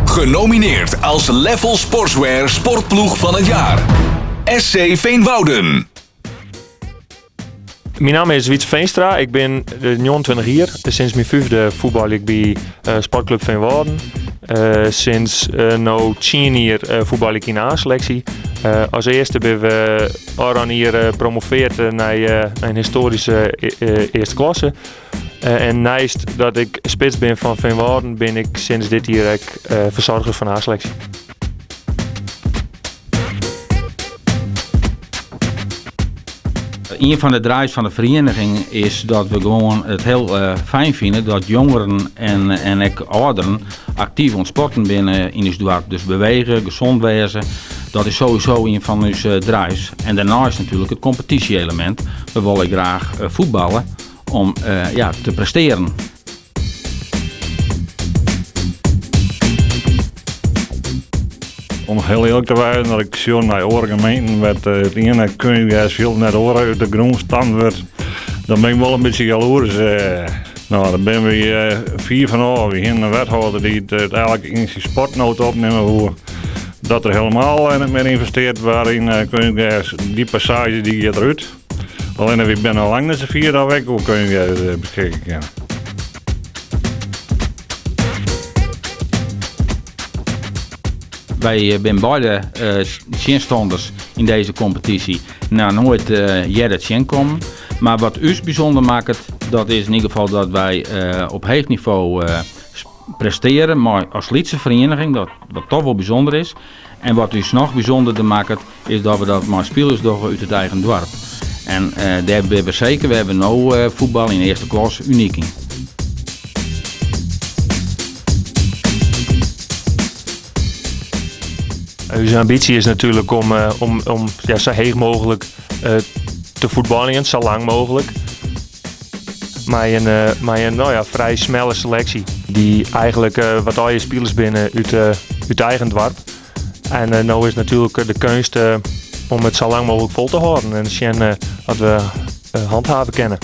Genomineerd als Level Sportswear Sportploeg van het jaar. SC Veenwouden. Mijn naam is Wietse Veenstra, ik ben 29 jaar. Sinds mijn 5e voetbal ik bij Sportclub Veenwouden. Sinds nu 10 jaar voetbal ik in de A-selectie. Als eerste ben we hier gepromoveerd naar een historische eerste klasse. En naast dat ik spits ben van Veenwouden, ben ik sinds dit jaar ook verzorger van de A-selectie. Een van de draais van de vereniging is dat we gewoon het heel fijn vinden dat jongeren en ook ouderen actief ontsporten binnen in ons dorp. Dus bewegen, gezond wezen, dat is sowieso een van onze draais. En daarnaast natuurlijk het competitie-element. We willen graag voetballen om te presteren. Om heel eerlijk te zijn, dat ik zie naar andere gemeenten met het ene kunstgras veel naar de oren uit de grond staan wordt, dan ben ik wel een beetje jaloers. Dan ben we 4 van we hebben een wethouder die het eigenlijk in zijn sportnoot opnemen hoe dat er helemaal in het meer investeerd waarin kunstgras, die passage die gaat eruit. Alleen we zijn al lang naar z'n 4 dat weg hoe kunstgras beschikken kunnen. Wij zijn beide chinstanders in deze competitie nooit het chin komen. Maar wat ons bijzonder maakt, dat is in ieder geval dat wij op hoog niveau presteren. Maar als Lietse vereniging, wat toch wel bijzonder is. En wat ons nog bijzonderder maakt, is dat we dat maar spelers doen uit het eigen dorp. En daar hebben we zeker, we hebben nu voetbal in de eerste klas uniek in. Onze ambitie is natuurlijk om zo hoog mogelijk te voetballen, zo lang mogelijk. Maar een vrij snelle selectie. Die eigenlijk wat al je spelers binnen uit eigen dorp. En nu is natuurlijk de kunst om het zo lang mogelijk vol te houden. En zien dat we handhaven kennen.